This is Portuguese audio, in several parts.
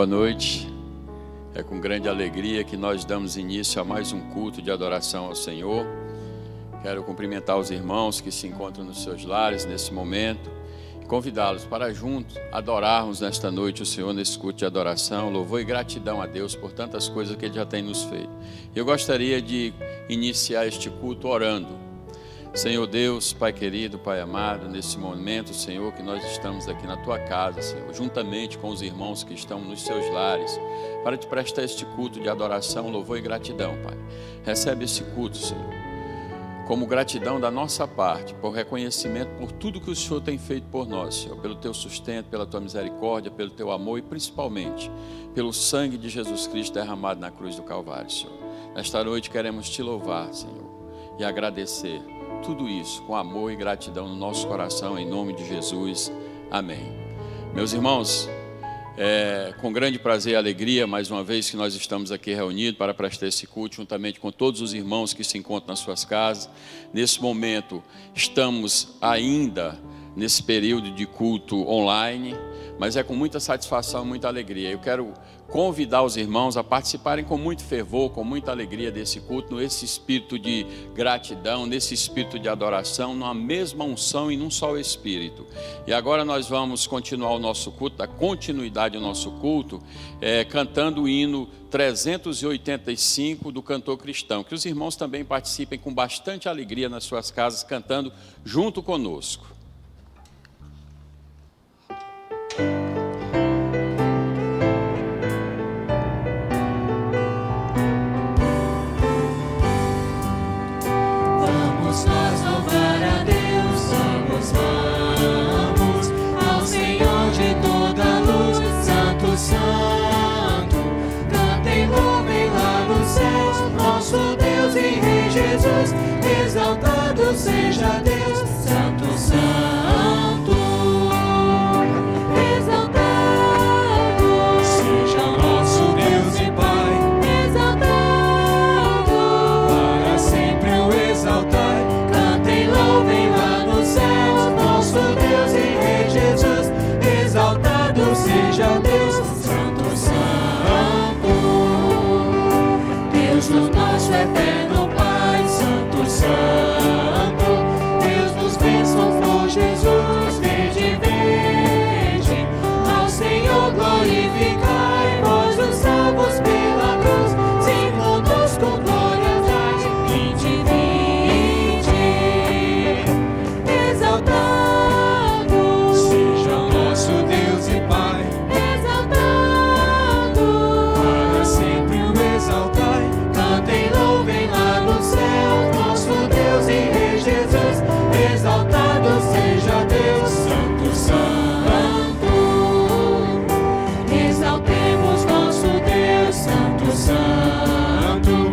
Boa noite. É com grande alegria que nós damos início a mais um culto de adoração ao Senhor. Quero cumprimentar os irmãos que se encontram nos seus lares nesse momento e convidá-los para juntos adorarmos nesta noite o Senhor nesse culto de adoração, louvor e gratidão a Deus por tantas coisas que Ele já tem nos feito. Eu gostaria de iniciar este culto orando. Senhor Deus, Pai querido, Pai amado, nesse momento, Senhor, que nós estamos aqui na Tua casa, Senhor, juntamente com os irmãos que estão nos seus lares, para Te prestar este culto de adoração, louvor e gratidão, Pai. Recebe esse culto, Senhor, como gratidão da nossa parte, por reconhecimento por tudo que o Senhor tem feito por nós, Senhor, pelo Teu sustento, pela Tua misericórdia, pelo Teu amor e principalmente pelo sangue de Jesus Cristo derramado na cruz do Calvário, Senhor. Nesta noite queremos Te louvar, Senhor, e agradecer tudo isso com amor e gratidão no nosso coração, em nome de Jesus, amém. Meus irmãos, com grande prazer e alegria, mais uma vez que nós estamos aqui reunidos para prestar esse culto, juntamente com todos os irmãos que se encontram nas suas casas. Nesse momento, estamos ainda nesse período de culto online, mas é com muita satisfação, muita alegria. Eu quero convidar os irmãos a participarem com muito fervor, com muita alegria desse culto, nesse espírito de gratidão, nesse espírito de adoração, numa mesma unção e num só espírito. E agora nós vamos continuar o nosso culto, dar continuidade ao nosso culto, cantando o hino 385 do Cantor Cristão. Que os irmãos também participem com bastante alegria nas suas casas, cantando junto conosco. Vamos nós louvar a Deus, vamos ao Senhor de toda a luz, Santo, Santo, cantem, louvem lá nos céus, nosso Deus e Rei Jesus, exaltado seja Deus, Santo, Santo. Seja Deus, Santo, Santo, Deus no nosso eterno Pai, Santo, Santo, Deus nos bênçãos por Jesus, vede, vede, ao Senhor glorificai, vós os salvos pela cruz, sim conosco glória dai, vinde, vinde, exaltado seja o nosso Deus e Pai. Exaltado seja Deus, Santo, Santo, exaltemos nosso Deus, Santo, Santo,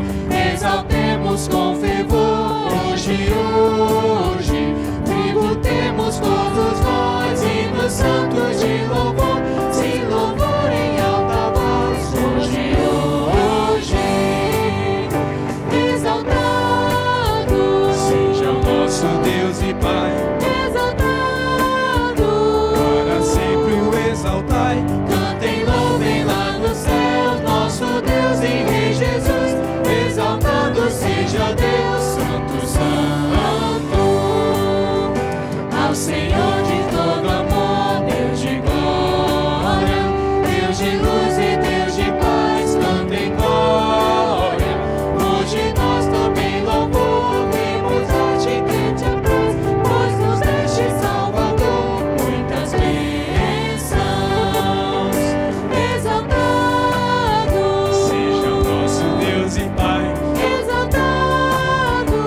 exaltemos com fervor, hoje, hoje, tributemos todos nós, hinos santos de louvor, se louvor em alta voz, hoje, hoje, exaltado seja o nosso Deus e Pai, exaltado, para sempre o exaltai, cantem, louvem lá nos céus, nosso Deus e Rei Jesus, exaltado seja Deus, Santo, Santo, ao Senhor de todo amor, Deus de glória, Deus de luz e Deus de paz, cantem glória, hoje nós também louvor, vemos a ti que te apraz, pois nos deste Salvador, muitas bênçãos, exaltado seja o nosso Deus e Pai, exaltado,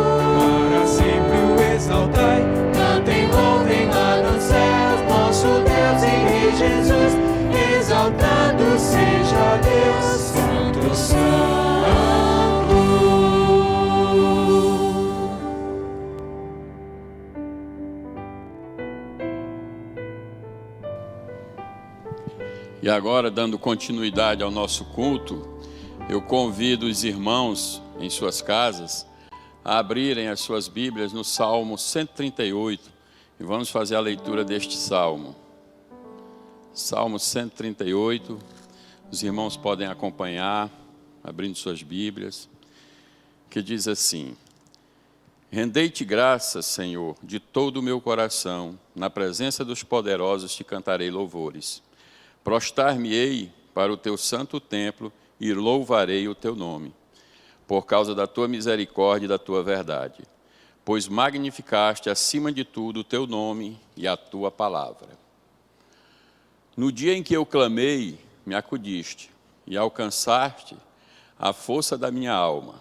para sempre o exaltai, cantem, louvem lá nos céus, nosso Deus e Rei Jesus, exaltado seja Deus, Santo, Santo. E agora, dando continuidade ao nosso culto, eu convido os irmãos em suas casas a abrirem as suas Bíblias no Salmo 138 e vamos fazer a leitura deste salmo. Salmo 138, os irmãos podem acompanhar, abrindo suas Bíblias, que diz assim: Rendei-te graças, Senhor, de todo o meu coração, na presença dos poderosos te cantarei louvores. Prostrar-me-ei para o teu santo templo e louvarei o teu nome, por causa da tua misericórdia e da tua verdade, pois magnificaste acima de tudo o teu nome e a tua palavra. No dia em que eu clamei, me acudiste e alcançaste a força da minha alma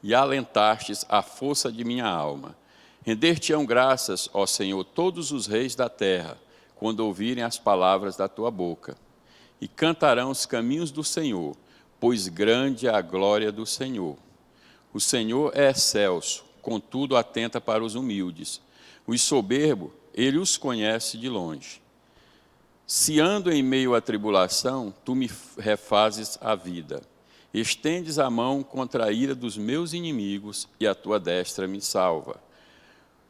e alentastes a força de minha alma. Render-te-ão graças, ó Senhor, todos os reis da terra, quando ouvirem as palavras da tua boca, e cantarão os caminhos do Senhor, pois grande é a glória do Senhor. O Senhor é excelso, contudo atenta para os humildes. Os soberbos, ele os conhece de longe. Se ando em meio à tribulação, tu me refazes a vida. Estendes a mão contra a ira dos meus inimigos, e a tua destra me salva.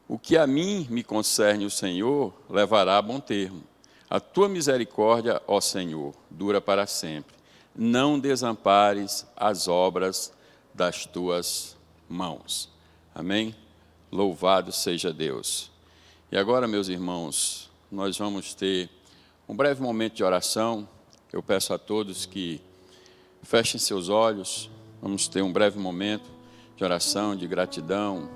O que a mim me concerne o Senhor, levará a bom termo. A tua misericórdia, ó Senhor, dura para sempre. Não desampares as obras das tuas mãos. Amém? Louvado seja Deus. E agora, meus irmãos, nós vamos ter um breve momento de oração. Eu peço a todos que fechem seus olhos. Vamos ter um breve momento de oração, de gratidão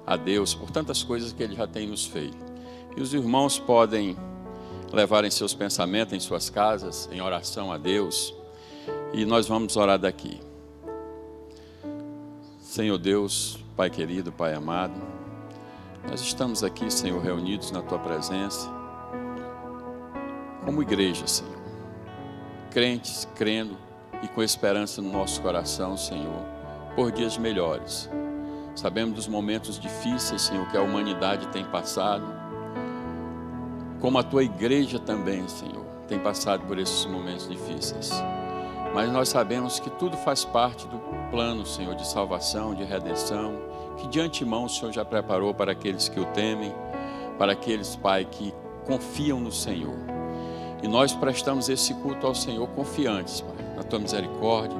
a Deus por tantas coisas que Ele já tem nos feito. E os irmãos podem levar em seus pensamentos, em suas casas, em oração a Deus. E nós vamos orar daqui. Senhor Deus, Pai querido, Pai amado, nós estamos aqui, Senhor, reunidos na Tua presença, como igreja, Senhor, crentes, crendo e com esperança no nosso coração, Senhor, por dias melhores. Sabemos dos momentos difíceis, Senhor, que a humanidade tem passado, como a Tua igreja também, Senhor, tem passado por esses momentos difíceis. Mas nós sabemos que tudo faz parte do plano, Senhor, de salvação, de redenção, que de antemão o Senhor já preparou para aqueles que o temem, para aqueles, Pai, que confiam no Senhor. E nós prestamos esse culto ao Senhor confiantes, Pai, na Tua misericórdia,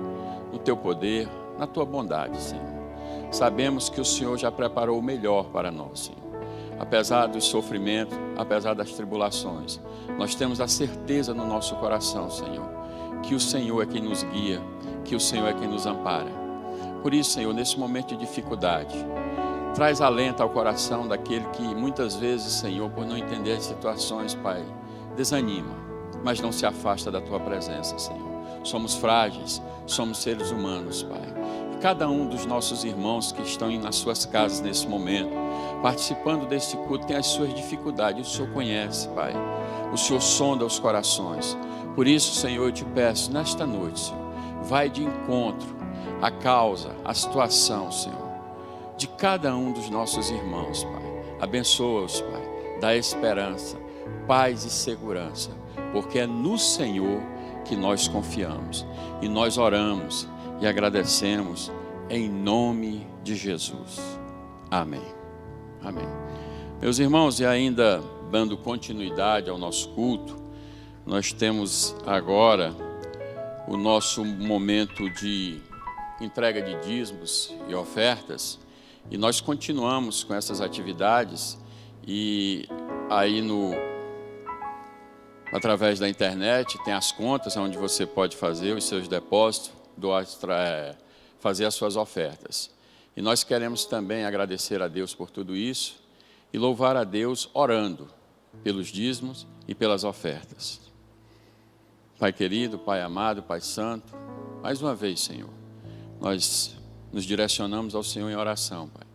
no Teu poder, na Tua bondade, Senhor. Sabemos que o Senhor já preparou o melhor para nós, Senhor. Apesar dos sofrimentos, apesar das tribulações, nós temos a certeza no nosso coração, Senhor, que o Senhor é quem nos guia, que o Senhor é quem nos ampara. Por isso, Senhor, nesse momento de dificuldade, traz alento ao coração daquele que muitas vezes, Senhor, por não entender as situações, Pai, desanima, mas não se afasta da Tua presença, Senhor. Somos frágeis, somos seres humanos, Pai. Cada um dos nossos irmãos que estão nas suas casas nesse momento, participando desse culto, tem as suas dificuldades. O Senhor conhece, Pai. O Senhor sonda os corações. Por isso, Senhor, eu te peço, nesta noite, Senhor, vai de encontro à causa, à situação, Senhor, de cada um dos nossos irmãos, Pai. Abençoa-os, Pai. Dá esperança, paz e segurança, porque é no Senhor que nós confiamos. E nós oramos e agradecemos em nome de Jesus. Amém. Amém. Meus irmãos, e ainda dando continuidade ao nosso culto, nós temos agora o nosso momento de entrega de dízimos e ofertas, e nós continuamos com essas atividades, e aí através da internet tem as contas onde você pode fazer os seus depósitos, fazer as suas ofertas. E nós queremos também agradecer a Deus por tudo isso e louvar a Deus orando pelos dízimos e pelas ofertas. Pai querido, Pai amado, Pai santo, mais uma vez, Senhor, nós nos direcionamos ao Senhor em oração, Pai,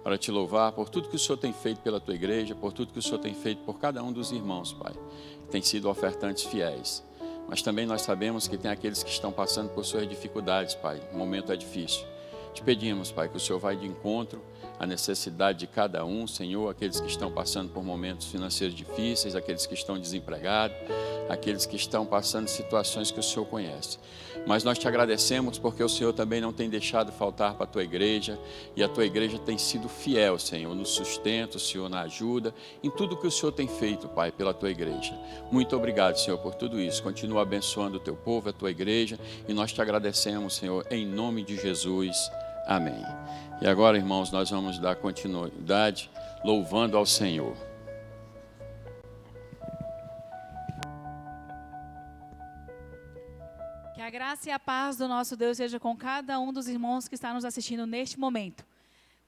para te louvar por tudo que o Senhor tem feito pela Tua igreja, por tudo que o Senhor tem feito por cada um dos irmãos, Pai, que tem sido ofertantes fiéis. Mas também nós sabemos que tem aqueles que estão passando por suas dificuldades, Pai. O momento é difícil. Te pedimos, Pai, que o Senhor vai de encontro à necessidade de cada um, Senhor, aqueles que estão passando por momentos financeiros difíceis, aqueles que estão desempregados, aqueles que estão passando situações que o Senhor conhece. Mas nós te agradecemos porque o Senhor também não tem deixado faltar para a Tua igreja, e a Tua igreja tem sido fiel, Senhor, no sustento, Senhor, na ajuda, em tudo que o Senhor tem feito, Pai, pela Tua igreja. Muito obrigado, Senhor, por tudo isso. Continua abençoando o Teu povo, a Tua igreja, e nós te agradecemos, Senhor, em nome de Jesus. Amém. E agora, irmãos, nós vamos dar continuidade louvando ao Senhor. Que a graça e a paz do nosso Deus seja com cada um dos irmãos que está nos assistindo neste momento.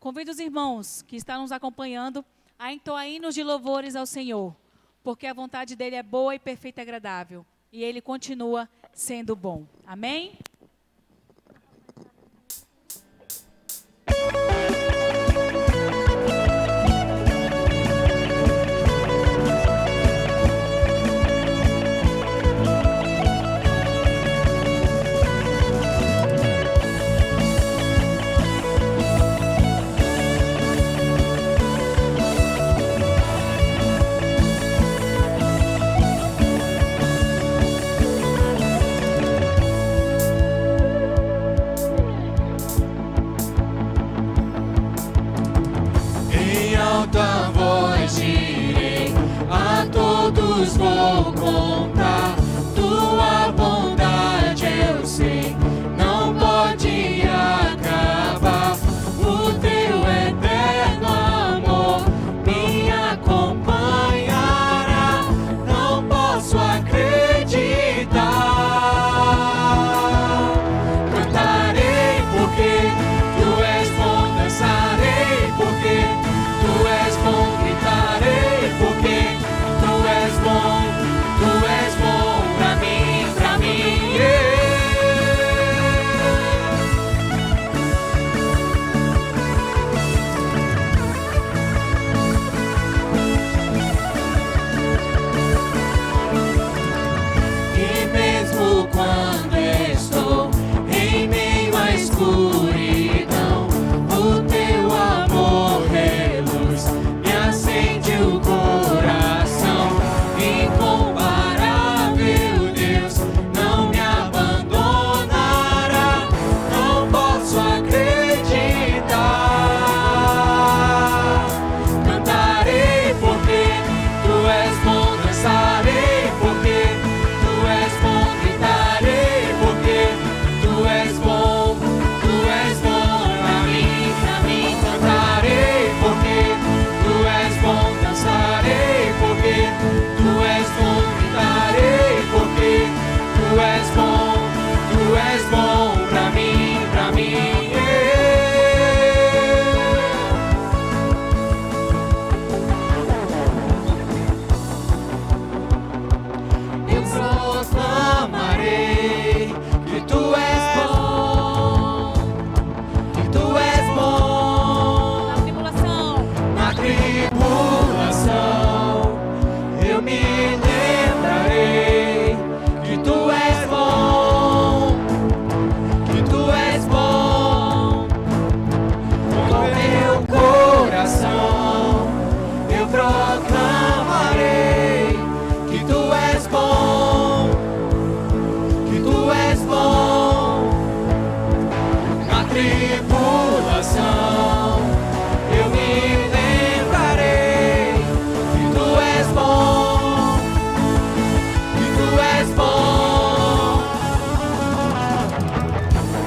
Convido os irmãos que estão nos acompanhando a entoar hinos de louvores ao Senhor, porque a vontade dEle é boa e perfeita e agradável, e Ele continua sendo bom. Amém? todos vou contar. Tua bondade eu sei, não pode acabar. O teu eterno amor me acompanhará. Não posso acreditar. Cantarei porque tu és bom, dançarei porque tu és bom, gritarei porque tu és bom pra mim, yeah. E mesmo quando estou em meio à escuridão, o teu amor reluz me acende o coração. Incomparável Deus não me abandonará. Não posso acreditar. Cantarei porque tu és bom, dançarei porque tu és bom, gritarei porque tu és bom pra mim. Cantarei porque tu és bom, dançarei porque tu és bom, gritarei porque tu és bom pra mim, yeah. Eu proclamarei que tu és bom, que tu és bom. Na tribulação, Na tribulação eu me lembrarei que tu és bom, que tu és bom. Com meu coração eu proclamarei que tu és bom, que tu és bom. Na tribulação eu me lembrarei que tu és bom, que tu és bom.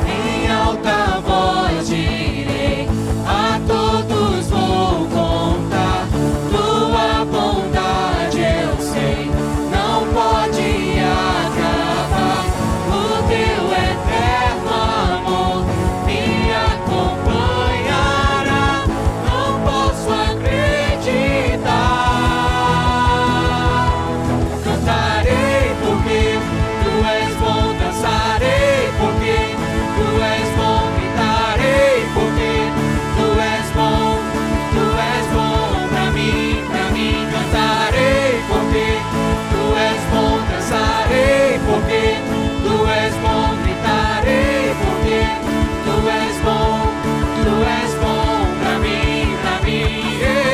Em alta voz direi, a todos vou contar. Tua bondade eu sei, não pode acabar. O teu eterno amor me acompanhará. Não posso acreditar. Cantarei porque tu és bom, dançarei porque tu és bom, gritarei porque tu és bom pra mim. Cantarei porque tu és bom, dançarei porque tu és bom, gritarei porque tu és bom pra mim, yeah.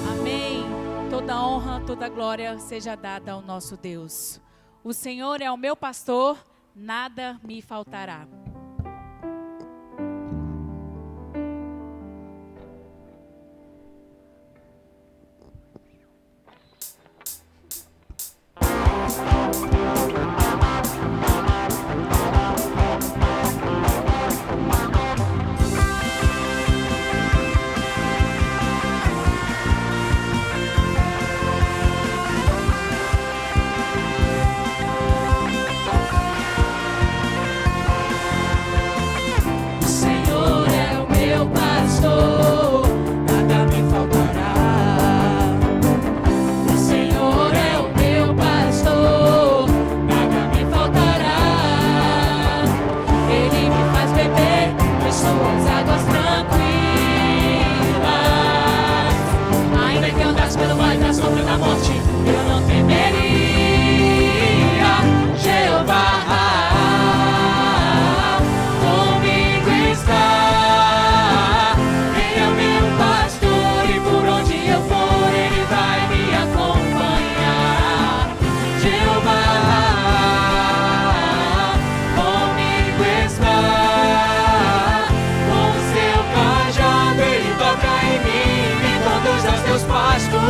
amém. Toda honra, toda glória seja dada ao nosso Deus. O Senhor é o meu pastor, nada me faltará.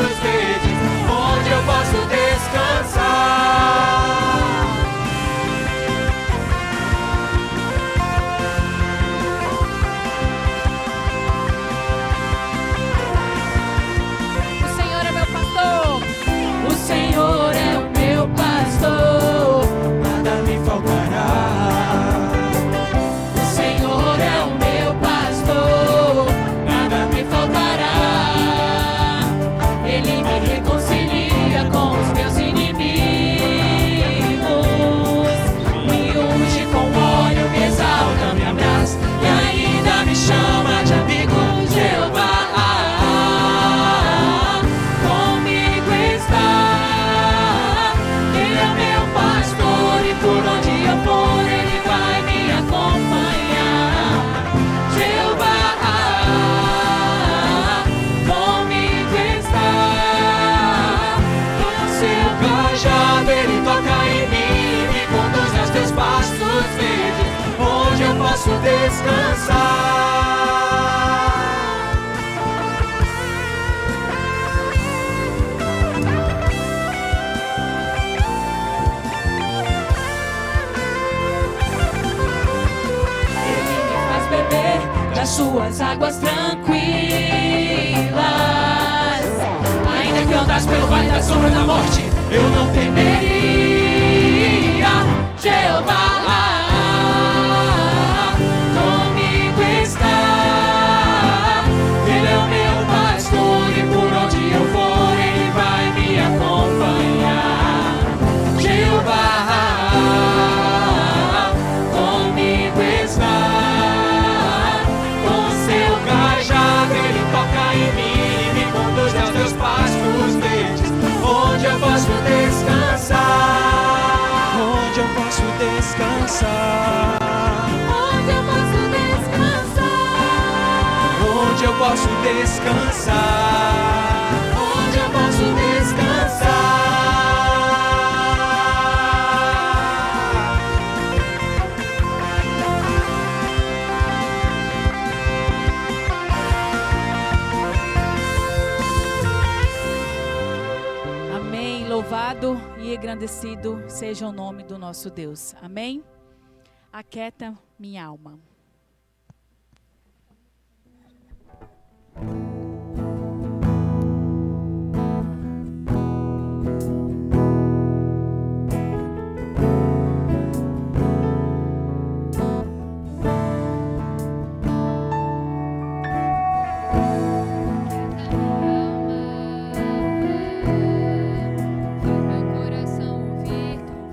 pastos verdes, onde eu posso descansar. O Senhor é meu pastor. O Senhor é o meu pastor, nada me faltará. O Senhor é o meu pastor, nada me faltará. Ele me reconcilia com os meus inimigos, me unge com óleo, me exalta, me abraça e ainda me chama de amigo. Jeová comigo está, Ele é meu pastor e por onde eu for Ele vai me acompanhar. Jeová comigo está, com seu cajado Ele toca em mim, me conduz aos teus pastos verdes, onde eu posso descansar. Ele me faz beber das suas águas tranquilas. Ainda que eu andasse pelo vale da sombra da morte, eu não temeria. Jeová comigo está, Ele é o meu pastor e por onde eu for Ele vai me acompanhar. Jeová comigo está, com seu cajado Ele toca em mim, me conduz aos teus pastos verdes, onde eu posso descansar. Onde eu posso descansar. Onde eu posso descansar. Onde eu posso descansar. Onde eu posso descansar. Amém. Louvado e engrandecido seja o nome do nosso Deus. Amém. Aquieta minha alma. Meu coração ouvir tua voz.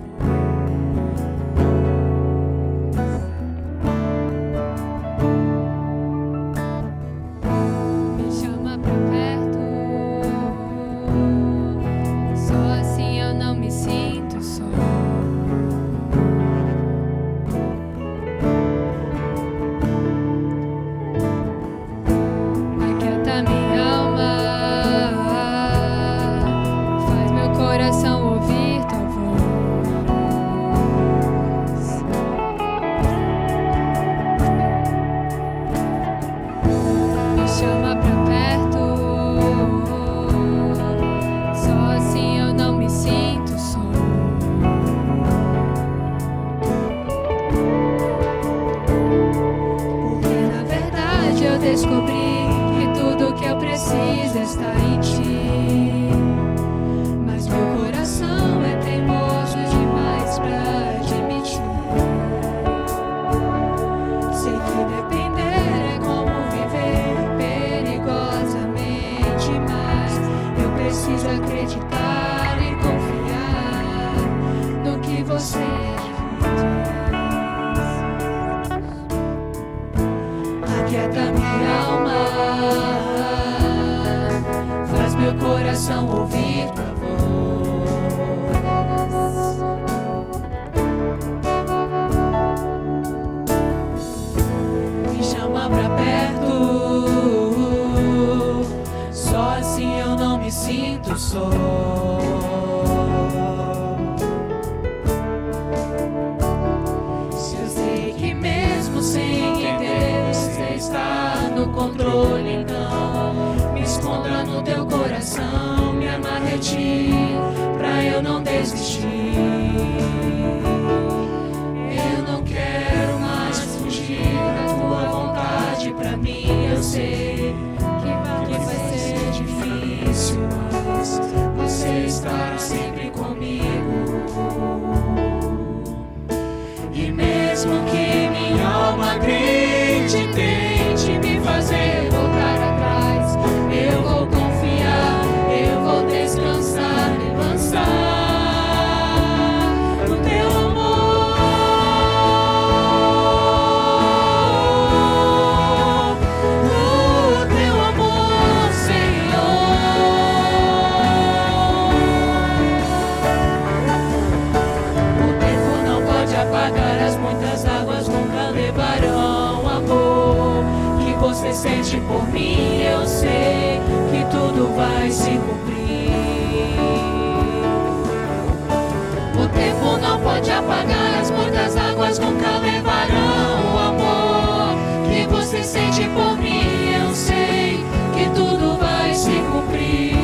Me chama pra perto, só assim eu não me sinto só. Aquieta minha alma, faz meu coração ouvir tua voz. Me chama pra perto, só assim eu não me sinto só. Porque na verdade eu descobri que tudo que eu preciso está em ti. Mas meu coração é teimoso demais pra admitir. Sei que depender é como viver perigosamente, mas eu preciso acreditar e confiar no que você diz. Aquieta minha alma, faz meu coração ouvir tua voz. Me chama pra perto, só assim eu não me sinto só. Se eu sei que mesmo sem entender você está no controle, então me esconda no teu coração. prometi, pra eu não desistir. Eu não quero mais fugir da tua vontade pra mim. Eu sei que vai ser difícil, mas você estará sempre comigo. E mesmo que minha alma grite, tente me fazer voltar atrás, eu vou confiar, eu vou descansar e lançar no teu amor, no teu amor, Senhor. O tempo não pode apagar as muitas águas, nunca levarão o amor que você sente por mim. Eu sei que tudo vai se cumprir. O tempo não pode apagar as muitas águas, nunca levarão o amor que você sente por mim. Eu sei que tudo vai se cumprir.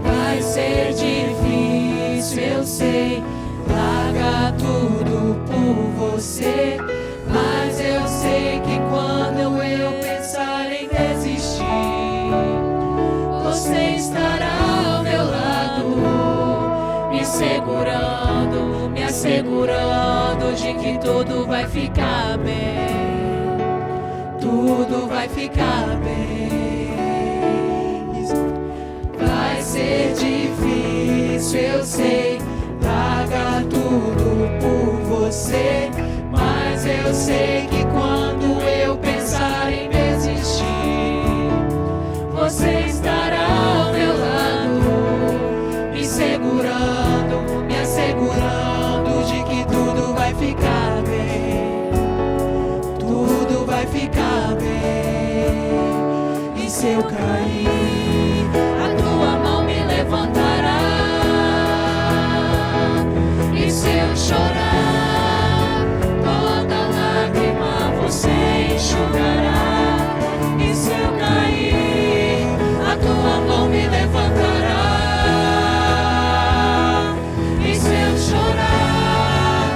Vai ser difícil, eu sei, largar tudo por você, mas eu sei que quando eu pensar em desistir, você estará ao meu lado, me segurando, me assegurando de que tudo vai ficar bem, tudo vai ficar bem. Vai ser difícil, eu sei, largar tudo por você, mas eu sei que quando eu pensar em desistir, você estará ao meu lado, me segurando, me assegurando de que tudo vai ficar bem, tudo vai ficar bem. E se eu cair, a tua mão me levantará. E se eu chorar, toda lágrima você enxugará. E se eu cair, a tua mão me levantará. E se eu chorar,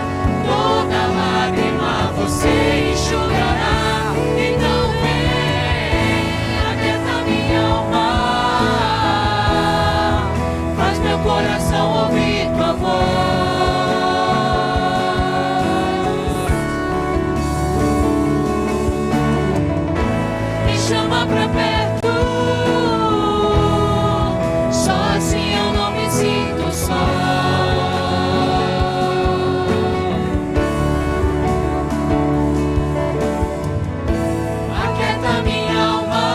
toda lágrima você enxugará. Então vem, aquieta minha alma, faz meu coração ouvir tua voz. Chama pra perto, só assim eu não me sinto só. Aquieta minha alma,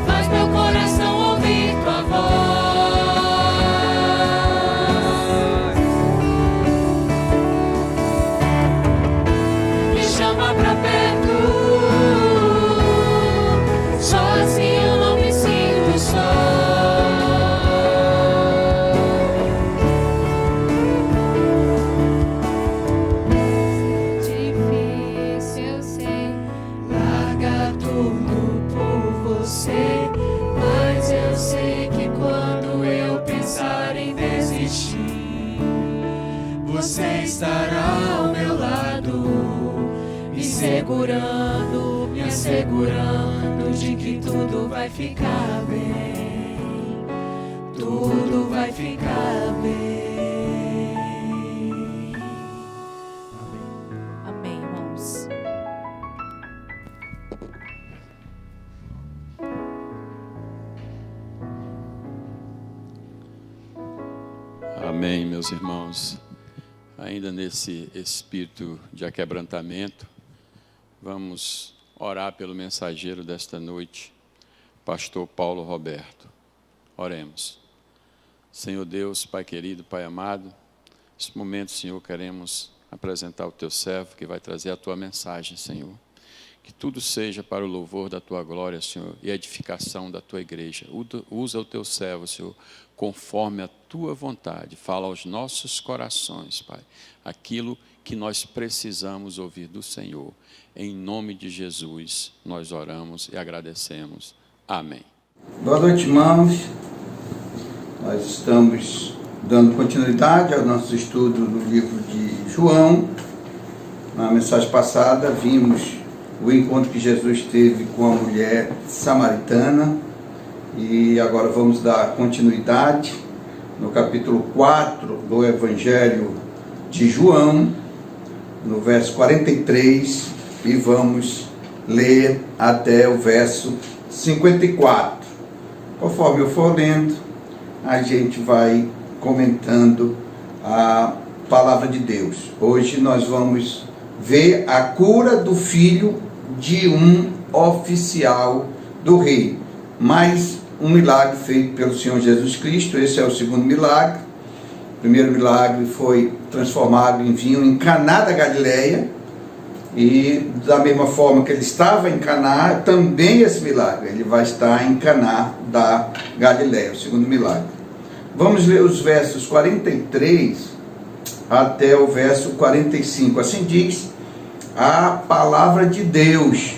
faz meu coração ouvir tua voz. Me chama pra perto, só assim eu não me sinto só. Difícil, eu sei, largar tudo por você, mas eu sei que quando eu pensar em desistir, você estará ao meu lado, me segurando, me assegurando de que tudo vai ficar bem, tudo vai ficar bem. Amém, irmãos. Amém, meus irmãos. Ainda nesse espírito de aquebrantamento, vamos orar pelo mensageiro desta noite, pastor Paulo Roberto. Oremos. Senhor Deus, Pai querido, Pai amado, nesse momento, Senhor, queremos apresentar o teu servo que vai trazer a tua mensagem, Senhor. Que tudo seja para o louvor da tua glória, Senhor, e a edificação da tua igreja. Usa o teu servo, Senhor, conforme a tua vontade. Fala aos nossos corações, Pai, aquilo que nós precisamos ouvir do Senhor. Em nome de Jesus, nós oramos e agradecemos. Amém. Boa noite, irmãos. Nós estamos dando continuidade ao nosso estudo no livro de João. Na mensagem passada, vimos o encontro que Jesus teve com a mulher samaritana. E agora vamos dar continuidade no capítulo 4 do Evangelho de João, no verso 43, e vamos ler até o verso 54. Conforme eu for lendo, a gente vai comentando a palavra de Deus. Hoje nós vamos ver a cura do filho de um oficial do rei. Mais um milagre feito pelo Senhor Jesus Cristo. Esse é o segundo milagre. O primeiro milagre foi transformado em vinho em Caná da Galileia. E da mesma forma que ele estava em Caná, também esse milagre, ele vai estar em Caná da Galileia, o segundo milagre. Vamos ler os versos 43 até o verso 45. Assim diz a palavra de Deus.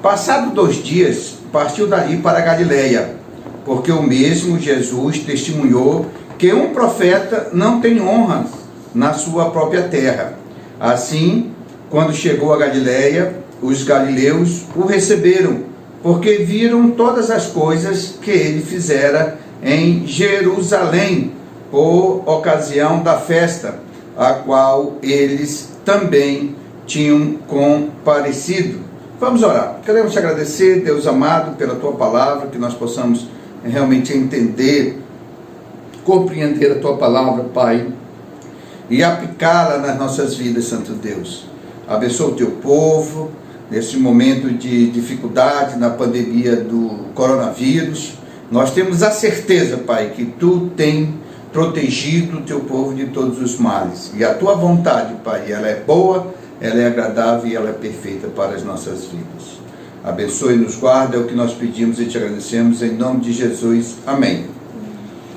Passado 2 dias, partiu dali para a Galileia, porque o mesmo Jesus testemunhou que um profeta não tem honra na sua própria terra. Assim, quando chegou a Galileia, os galileus o receberam, porque viram todas as coisas que ele fizera em Jerusalém, por ocasião da festa, a qual eles também tinham comparecido. Vamos orar. Queremos te agradecer, Deus amado, pela tua palavra, que nós possamos realmente entender, compreender a tua palavra, Pai, e aplicá-la nas nossas vidas, Santo Deus. Abençoa o teu povo nesse momento de dificuldade na pandemia do coronavírus. Nós temos a certeza, Pai, que tu tem protegido o teu povo de todos os males. E a tua vontade, Pai, ela é boa, ela é agradável e ela é perfeita para as nossas vidas. Abençoe e nos guarda, é o que nós pedimos e te agradecemos em nome de Jesus. Amém.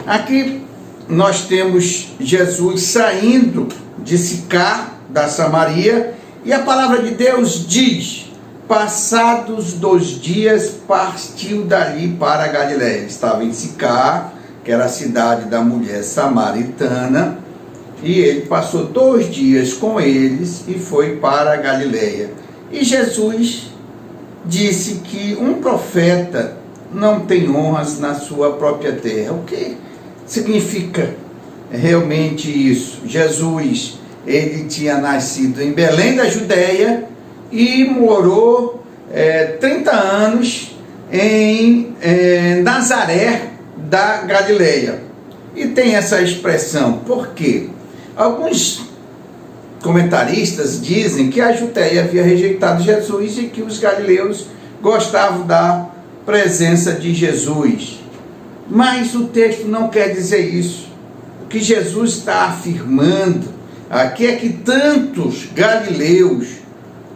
Aqui nós temos Jesus saindo de Sicar, da Samaria, e a palavra de Deus diz: passados 2 dias, partiu dali para a Galileia. Ele estava em Sicar, que era a cidade da mulher samaritana, e ele passou 2 dias com eles e foi para a Galileia. E Jesus disse que um profeta não tem honras na sua própria terra. O que significa realmente isso? Jesus, ele tinha nascido em Belém da Judéia e morou 30 anos em Nazaré da Galileia. E tem essa expressão, por quê? Alguns comentaristas dizem que a Judéia havia rejeitado Jesus e que os galileus gostavam da presença de Jesus. Mas o texto não quer dizer isso. O que Jesus está afirmando aqui é que tantos galileus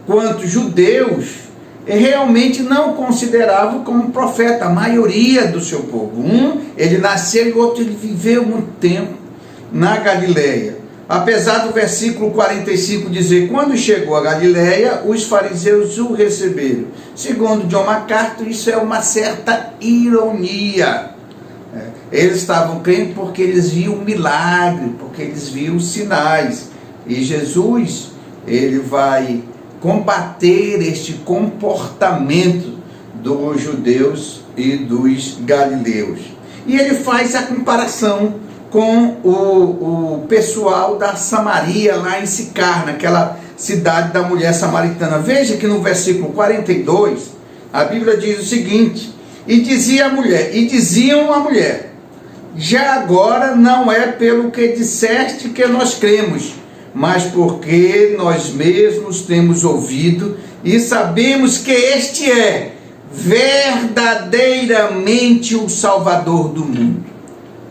quanto judeus realmente não consideravam como profeta, a maioria do seu povo. Um, ele nasceu, e o outro, ele viveu muito tempo na Galileia. Apesar do versículo 45 dizer: quando chegou a Galileia, os fariseus o receberam. Segundo John MacArthur, isso é uma certa ironia. Eles estavam crendo porque eles viam milagre, porque eles viam sinais. E Jesus, ele vai combater este comportamento dos judeus e dos galileus. E ele faz a comparação com o pessoal da Samaria, lá em Sicar, naquela cidade da mulher samaritana. Veja que no versículo 42, a Bíblia diz o seguinte: e diziam a mulher: já agora não é pelo que disseste que nós cremos, mas porque nós mesmos temos ouvido e sabemos que este é verdadeiramente o Salvador do mundo.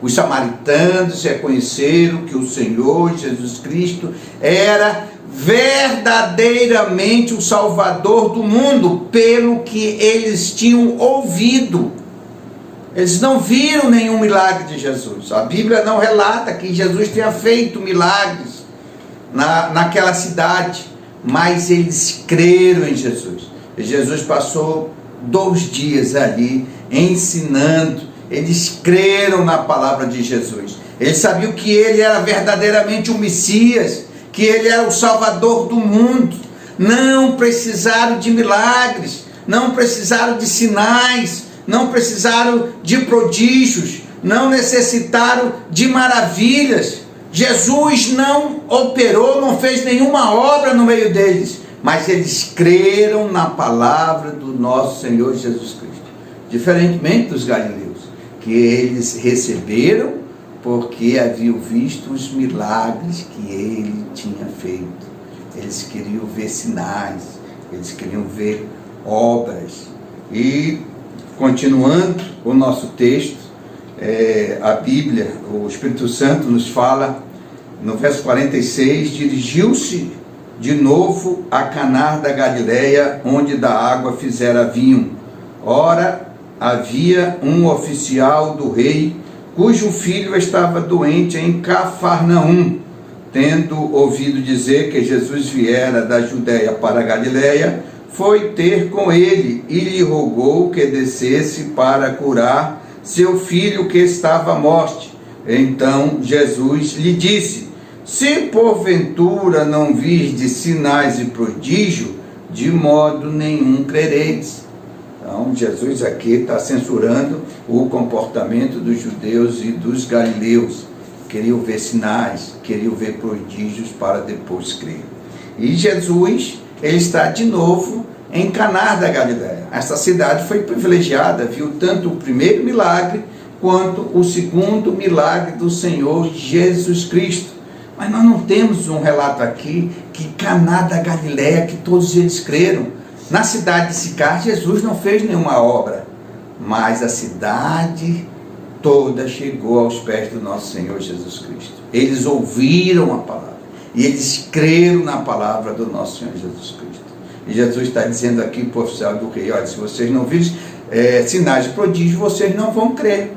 Os samaritanos reconheceram que o Senhor Jesus Cristo era verdadeiramente o Salvador do mundo, pelo que eles tinham ouvido. Eles não viram nenhum milagre de Jesus. A Bíblia não relata que Jesus tenha feito milagres, naquela cidade, mas eles creram em Jesus. E Jesus passou 2 dias ali ensinando. Eles creram na palavra de Jesus. Eles sabiam que ele era verdadeiramente o Messias, que ele era o Salvador do mundo. Não precisaram de milagres, não precisaram de sinais, não precisaram de prodígios, não necessitaram de maravilhas. Jesus não operou, não fez nenhuma obra no meio deles, mas eles creram na palavra do nosso Senhor Jesus Cristo. Diferentemente dos galileus, que eles receberam porque haviam visto os milagres que ele tinha feito. Eles queriam ver sinais, eles queriam ver obras. E continuando o nosso texto, a Bíblia, o Espírito Santo nos fala no verso 46, dirigiu-se de novo a Caná da Galileia, onde da água fizera vinho. Ora, havia um oficial do rei, cujo filho estava doente em Cafarnaum. Tendo ouvido dizer que Jesus viera da Judéia para a Galileia, foi ter com ele e lhe rogou que descesse para curar seu filho que estava à morte. Então Jesus lhe disse: se porventura não virdes sinais e prodígio, de modo nenhum crereis. Então Jesus aqui está censurando o comportamento dos judeus e dos galileus. Queriam ver sinais, queriam ver prodígios para depois crer. E Jesus, ele está de novo em Caná da Galileia. Essa cidade foi privilegiada, viu tanto o primeiro milagre quanto o segundo milagre do Senhor Jesus Cristo. Mas nós não temos um relato aqui que Caná da Galileia, que todos eles creram. Na cidade de Sicar, Jesus não fez nenhuma obra, mas a cidade toda chegou aos pés do nosso Senhor Jesus Cristo. Eles ouviram a palavra e eles creram na palavra do nosso Senhor Jesus Cristo. E Jesus está dizendo aqui para o oficial do rei: olha, se vocês não virem sinais de prodígio, vocês não vão crer.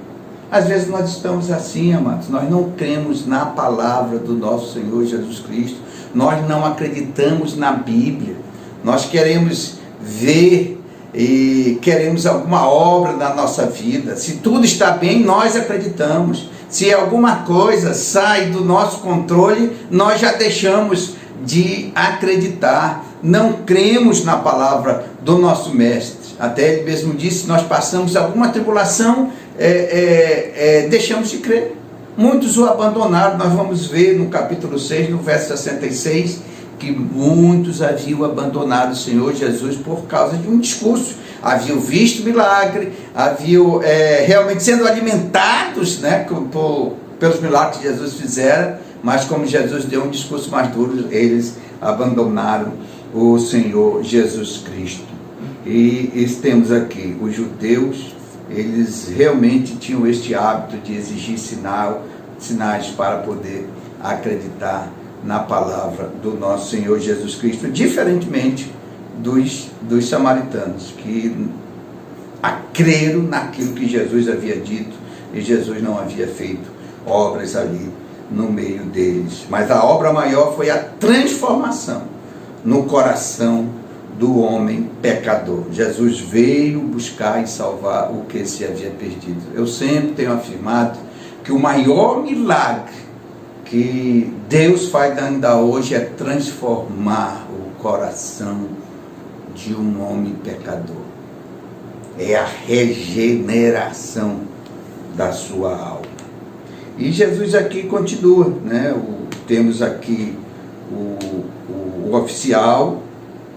Às vezes nós estamos assim, amados, nós não cremos na palavra do nosso Senhor Jesus Cristo, nós não acreditamos na Bíblia, nós queremos ver e queremos alguma obra na nossa vida. Se tudo está bem, nós acreditamos. Se alguma coisa sai do nosso controle, nós já deixamos de acreditar. Não cremos na palavra do nosso mestre. Até ele mesmo disse: nós passamos alguma tribulação, deixamos de crer. Muitos o abandonaram. Nós vamos ver no capítulo 6, no verso 66, que muitos haviam abandonado o Senhor Jesus por causa de um discurso. Haviam visto milagre, haviam realmente sendo alimentados, né, pelos milagres que Jesus fizera, mas como Jesus deu um discurso mais duro, eles abandonaram o Senhor Jesus Cristo. E temos aqui os judeus, eles realmente tinham este hábito de exigir sinais para poder acreditar na palavra do nosso Senhor Jesus Cristo, diferentemente dos samaritanos, que creram naquilo que Jesus havia dito, e Jesus não havia feito obras ali no meio deles. Mas a obra maior foi a transformação no coração do homem pecador. Jesus veio buscar e salvar o que se havia perdido. Eu sempre tenho afirmado que o maior milagre que Deus faz ainda hoje é transformar o coração de um homem pecador. É a regeneração da sua alma. E Jesus aqui continua, né? Temos aqui o oficial,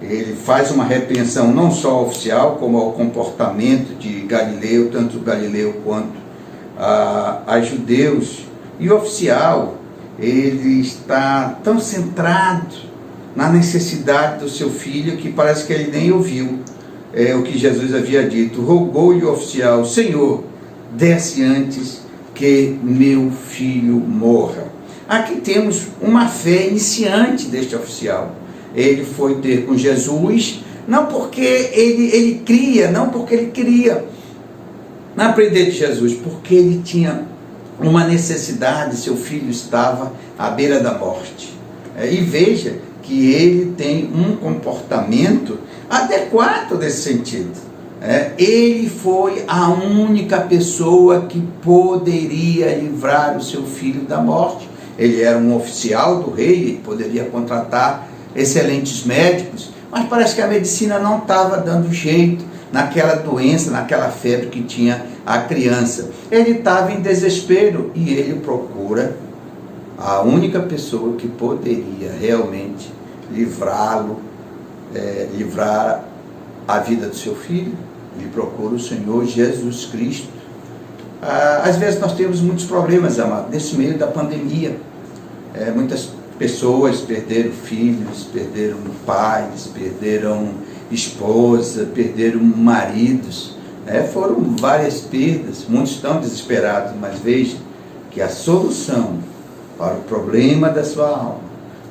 ele faz uma repreensão não só ao oficial, como ao comportamento de Galileu, tanto Galileu quanto a judeus. E o oficial, ele está tão centrado na necessidade do seu filho que parece que ele nem ouviu o que Jesus havia dito. Rogou-lhe o oficial: Senhor, desce antes que meu filho morra. Aqui temos uma fé iniciante deste oficial. Ele foi ter com Jesus, não porque ele cria, não porque ele queria aprender de Jesus, porque ele tinha uma necessidade. Seu filho estava à beira da morte. E veja que ele tem um comportamento adequado nesse sentido. Ele foi a única pessoa que poderia livrar o seu filho da morte. Ele era um oficial do rei, ele poderia contratar excelentes médicos, mas parece que a medicina não estava dando jeito naquela doença, naquela febre que tinha a criança. Ele estava em desespero e ele procura a única pessoa que poderia realmente livrá-lo, livrar a vida do seu filho. Ele procura o Senhor Jesus Cristo. Às vezes nós temos muitos problemas, amado, nesse meio da pandemia. Muitas pessoas perderam filhos, perderam pais, perderam esposa, perderam maridos. Foram várias perdas, muitos estão desesperados, mas veja que a solução para o problema da sua alma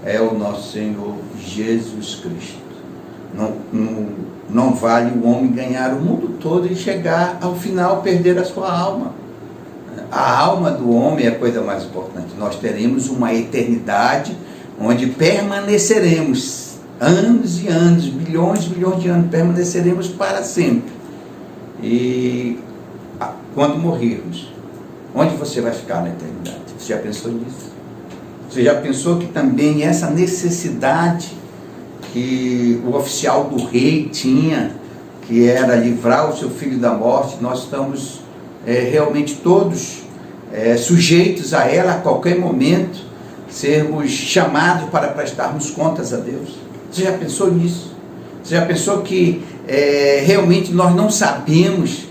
é o nosso Senhor Jesus Cristo. Não vale o homem ganhar o mundo todo e chegar ao final perder a sua alma. A alma do homem é a coisa mais importante. Nós teremos uma eternidade onde permaneceremos anos e anos, bilhões e bilhões de anos, permaneceremos para sempre. E quando morrermos, onde você vai ficar na eternidade? Você já pensou nisso? Você já pensou que também essa necessidade que o oficial do rei tinha, que era livrar o seu filho da morte, nós estamos realmente todos sujeitos a ela a qualquer momento, sermos chamados para prestarmos contas a Deus? Você já pensou nisso? Você já pensou que realmente nós não sabemos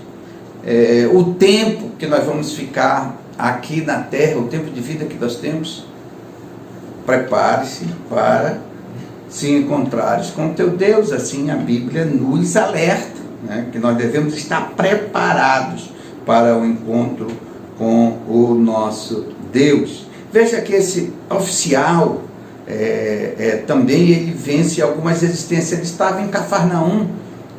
o tempo que nós vamos ficar aqui na terra, o tempo de vida que nós temos? Prepare-se para se encontrares com teu Deus. Assim a Bíblia nos alerta, que nós devemos estar preparados para o encontro com o nosso Deus. Veja que esse oficial também ele vence algumas resistências. Ele estava em Cafarnaum,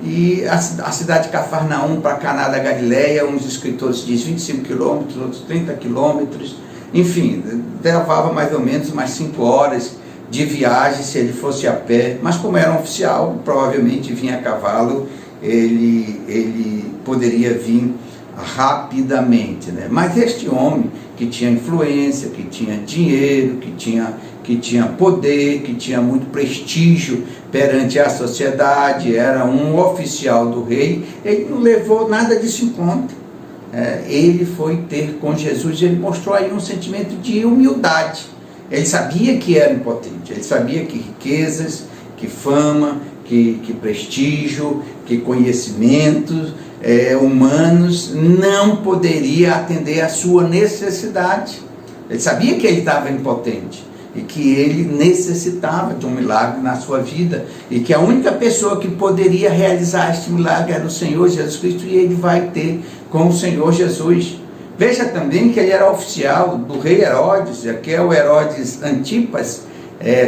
e a cidade de Cafarnaum para Caná da Galileia, uns escritores dizem 25 quilômetros, outros 30 quilômetros, enfim, levava mais ou menos umas 5 horas de viagem se ele fosse a pé, mas como era um oficial, provavelmente vinha a cavalo, ele poderia vir rapidamente, Mas este homem que tinha influência, que tinha dinheiro, que tinha poder, que tinha muito prestígio perante a sociedade, era um oficial do rei, ele não levou nada disso em conta. Ele foi ter com Jesus, ele mostrou aí um sentimento de humildade. Ele sabia que era impotente, ele sabia que riquezas, que fama, que prestígio, que conhecimentos humanos não poderia atender à sua necessidade. Ele sabia que ele estava impotente e que ele necessitava de um milagre na sua vida e que a única pessoa que poderia realizar este milagre era o Senhor Jesus Cristo, e ele vai ter com o Senhor Jesus. Veja também que ele era oficial do rei Herodes, que é o Herodes Antipas,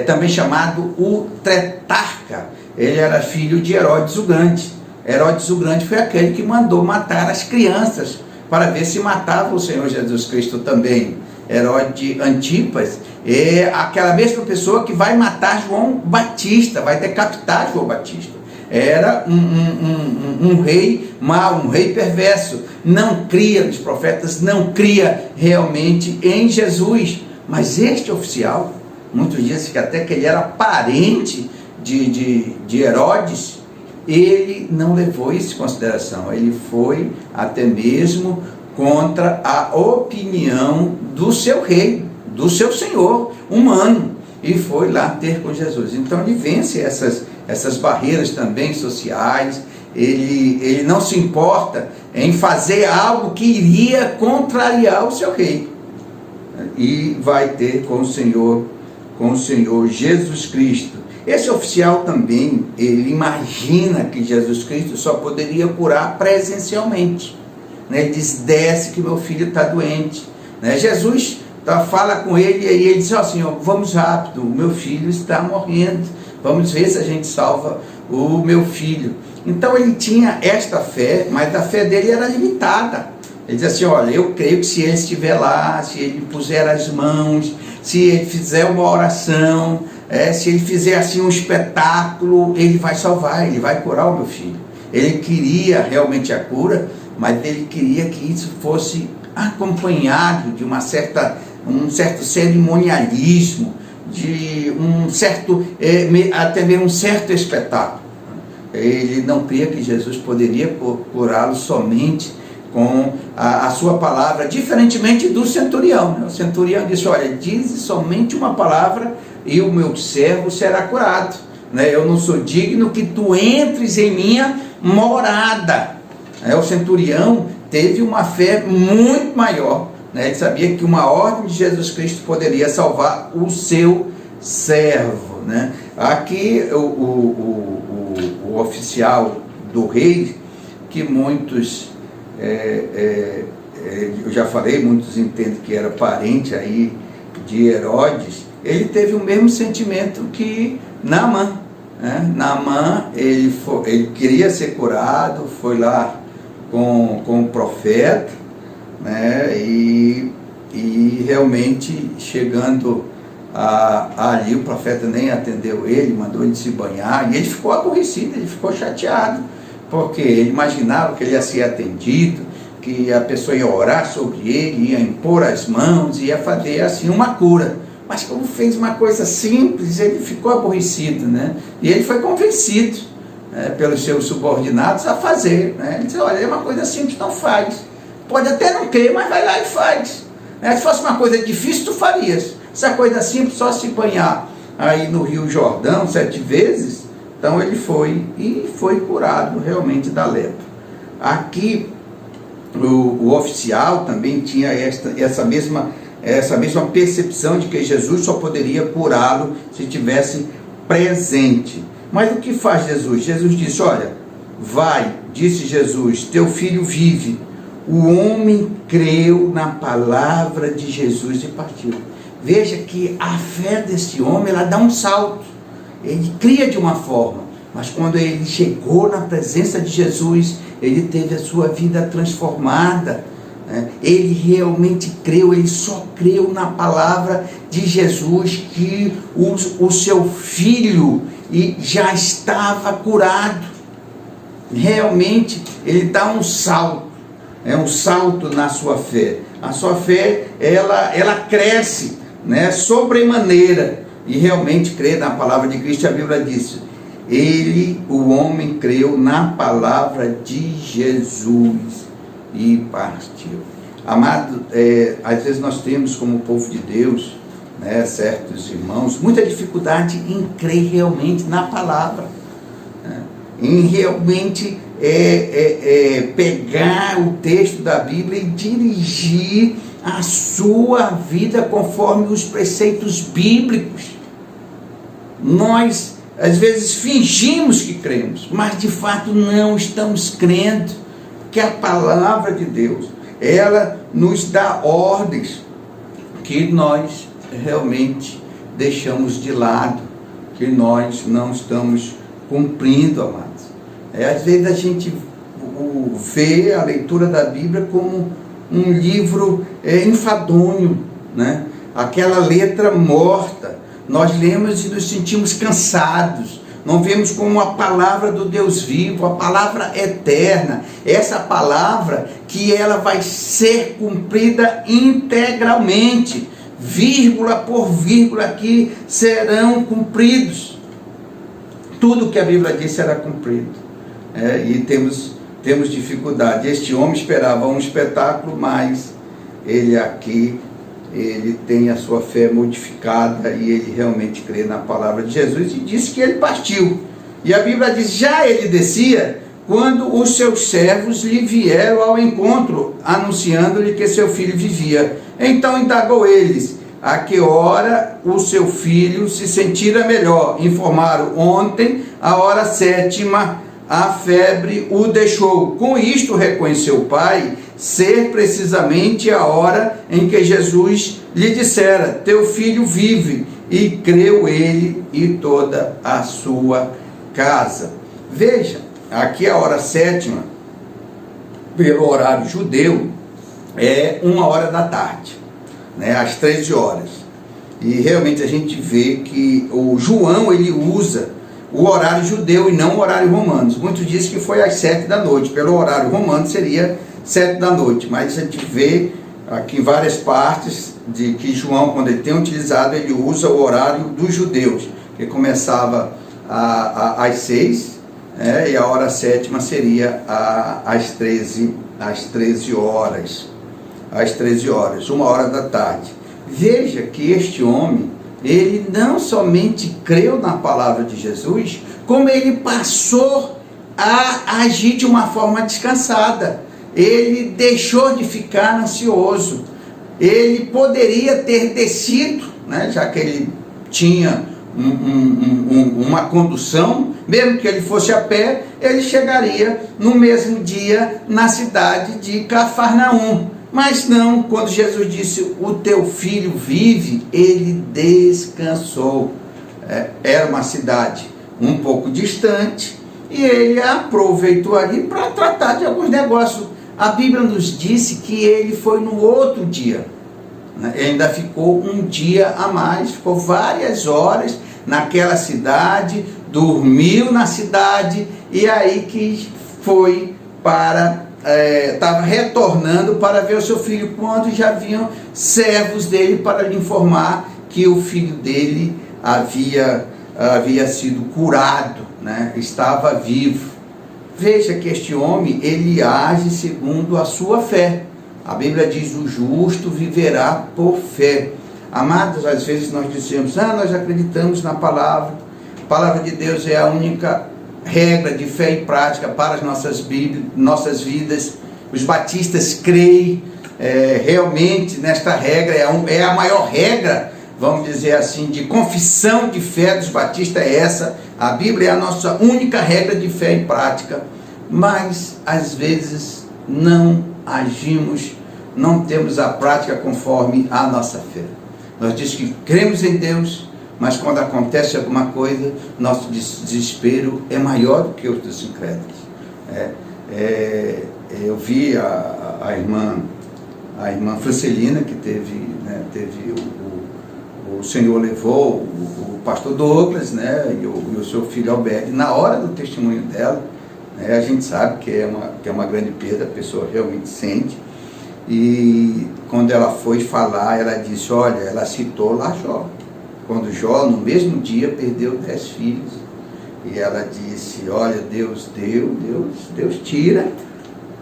também chamado o Tetrarca. Ele era filho de Herodes o Grande. Herodes o Grande foi aquele que mandou matar as crianças para ver se matava o Senhor Jesus Cristo também. Herodes Antipas é aquela mesma pessoa que vai matar João Batista, vai decapitar João Batista. Era um rei mau, um rei perverso, não cria nos profetas, não cria realmente em Jesus. Mas este oficial, muitos dizem que até que ele era parente de Herodes, ele não levou isso em consideração, ele foi até mesmo contra a opinião do seu rei, do seu senhor humano, e foi lá ter com Jesus. Então ele vence essas barreiras também sociais, ele não se importa em fazer algo que iria contrariar o seu rei, e vai ter com o Senhor Jesus Cristo. Esse oficial também, ele imagina que Jesus Cristo só poderia curar presencialmente. Ele diz: desce que meu filho está doente. Jesus fala com ele, e ele diz: Senhor, vamos rápido, o meu filho está morrendo, vamos ver se a gente salva o meu filho. Então ele tinha esta fé, mas a fé dele era limitada, Ele diz assim, olha, eu creio que se ele estiver lá, se ele puser as mãos, se ele fizer uma oração, se ele fizer assim um espetáculo, ele vai salvar, ele vai curar o meu filho. Ele queria realmente a cura, mas ele queria que isso fosse acompanhado de um certo cerimonialismo, de um certo, até mesmo um certo espetáculo. Ele não cria que Jesus poderia curá-lo somente com a sua palavra, diferentemente do centurião. O centurião disse, olha, diz somente uma palavra e o meu servo será curado. Eu não sou digno que tu entres em minha morada. O centurião teve uma fé muito maior. Ele sabia que uma ordem de Jesus Cristo poderia salvar o seu servo. Aqui o oficial do rei, que muitos, eu já falei, muitos entendem que era parente aí de Herodes, ele teve o mesmo sentimento que Naamã. Naamã, ele queria ser curado, foi lá com o profeta, e realmente chegando ali, o profeta nem atendeu ele, mandou ele se banhar, e ele ficou aborrecido, ele ficou chateado, porque ele imaginava que ele ia ser atendido, que a pessoa ia orar sobre ele, ia impor as mãos, ia fazer assim uma cura. Mas como fez uma coisa simples, ele ficou aborrecido, E ele foi convencido pelos seus subordinados a fazer, Ele disse, olha, é uma coisa simples, não faz. Pode até não crer, mas vai lá e faz. Se fosse uma coisa difícil, tu farias. Essa coisa simples, só se banhar aí no Rio Jordão 7 vezes, então ele foi curado realmente da lepra. Aqui, o oficial também tinha essa mesma percepção de que Jesus só poderia curá-lo se estivesse presente. Mas o que faz Jesus? Jesus disse, olha, vai, disse Jesus, teu filho vive. O homem creu na palavra de Jesus e partiu. Veja que a fé desse homem, ela dá um salto. Ele cria de uma forma, mas quando ele chegou na presença de Jesus, ele teve a sua vida transformada. Ele realmente creu, ele só creu na palavra de Jesus, que o seu filho já estava curado. Realmente, ele dá um salto, um salto na sua fé. A sua fé, ela cresce, sobremaneira, e realmente crê na palavra de Cristo. A Bíblia diz, o homem creu na palavra de Jesus e partiu. Amado, às vezes nós temos como povo de Deus, certos irmãos, muita dificuldade em crer realmente na palavra, em realmente pegar o texto da Bíblia e dirigir a sua vida conforme os preceitos bíblicos. Nós às vezes fingimos que cremos, mas de fato não estamos crendo, que a palavra de Deus, ela nos dá ordens que nós realmente deixamos de lado, que nós não estamos cumprindo, amados. Às vezes a gente vê a leitura da Bíblia como um livro enfadonho, aquela letra morta. Nós lemos e nos sentimos cansados. Não vemos como a palavra do Deus vivo, a palavra eterna, essa palavra que ela vai ser cumprida integralmente, vírgula por vírgula, que serão cumpridos. Tudo que a Bíblia diz será cumprido. E temos dificuldade. Este homem esperava um espetáculo, mas ele aqui, ele tem a sua fé modificada e ele realmente crê na palavra de Jesus e disse que ele partiu. E a Bíblia diz, já ele descia quando os seus servos lhe vieram ao encontro, anunciando-lhe que seu filho vivia. Então indagou eles, a que hora o seu filho se sentira melhor. Informaram, ontem, a hora 7ª, a febre o deixou. Com isto reconheceu o pai ser precisamente a hora em que Jesus lhe dissera, teu filho vive, e creu ele e toda a sua casa. Veja, aqui a hora 7ª, pelo horário judeu, é 1h, né, às 13 horas. E realmente a gente vê que o João, ele usa o horário judeu e não o horário romano. Muitos dizem que foi às 7 da noite, pelo horário romano seria 7 da noite, mas a gente vê aqui em várias partes de que João, quando ele tem utilizado, ele usa o horário dos judeus, que começava às 6, e a hora sétima seria às 13 horas. Às 13 horas, 1h. Veja que este homem, ele não somente creu na palavra de Jesus, como ele passou a agir de uma forma descansada. Ele deixou de ficar ansioso. Ele poderia ter descido, né, já que ele tinha uma condução, mesmo que ele fosse a pé, ele chegaria no mesmo dia na cidade de Cafarnaum. Mas não, quando Jesus disse, o teu filho vive, ele descansou. Era uma cidade um pouco distante, e ele aproveitou ali para tratar de alguns negócios. A Bíblia nos disse que ele foi no outro dia, né? Ele ainda ficou um dia a mais, ficou várias horas naquela cidade, dormiu na cidade, e aí que foi para... estava retornando para ver o seu filho, quando já vinham servos dele para lhe informar que o filho dele havia sido curado, né? Estava vivo. Veja que este homem, ele age segundo a sua fé. A Bíblia diz, o justo viverá por fé. Amados, às vezes nós dizemos, nós acreditamos na palavra. A palavra de Deus é a única regra de fé e prática para as nossas vidas. Os batistas creem realmente nesta regra, é a maior regra, vamos dizer assim, de confissão de fé dos batistas, é essa. A Bíblia é a nossa única regra de fé e prática, mas às vezes não agimos, não temos a prática conforme a nossa fé. Nós dizemos que cremos em Deus, mas quando acontece alguma coisa, nosso desespero é maior do que os dos incrédulos. Eu vi a irmã Francelina, que teve o Senhor levou o pastor Douglas, né, e o seu filho Alberto. Na hora do testemunho dela, né, a gente sabe que é uma grande perda, a pessoa realmente sente. E quando ela foi falar, ela disse, olha, ela citou lá Jó. Quando Jó, no mesmo dia, perdeu 10 filhos. E ela disse, olha, Deus deu, Deus tira,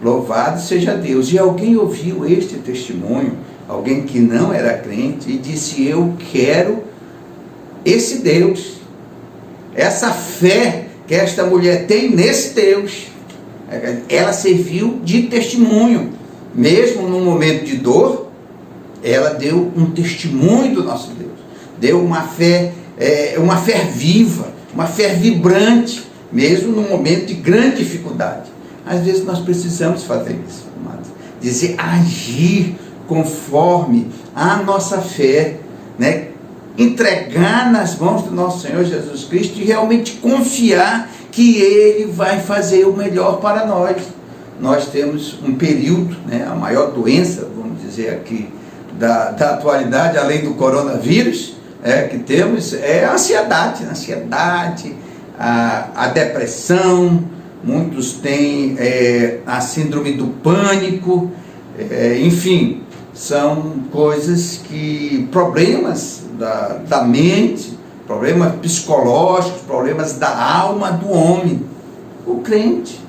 louvado seja Deus. E alguém ouviu este testemunho, alguém que não era crente, e disse, eu quero esse Deus, essa fé que esta mulher tem nesse Deus. Ela serviu de testemunho. Mesmo num momento de dor, ela deu um testemunho do nosso Deus. Deu uma fé viva, uma fé vibrante, mesmo num momento de grande dificuldade. Às vezes nós precisamos fazer isso, amados. Dizer, agir conforme a nossa fé, né? Entregar nas mãos do nosso Senhor Jesus Cristo e realmente confiar que Ele vai fazer o melhor para nós. Nós temos um período, né, a maior doença, vamos dizer aqui, da atualidade, além do coronavírus, que temos, é a ansiedade, a depressão. Muitos têm a síndrome do pânico, enfim, são coisas problemas da mente, problemas psicológicos, problemas da alma do homem. O crente,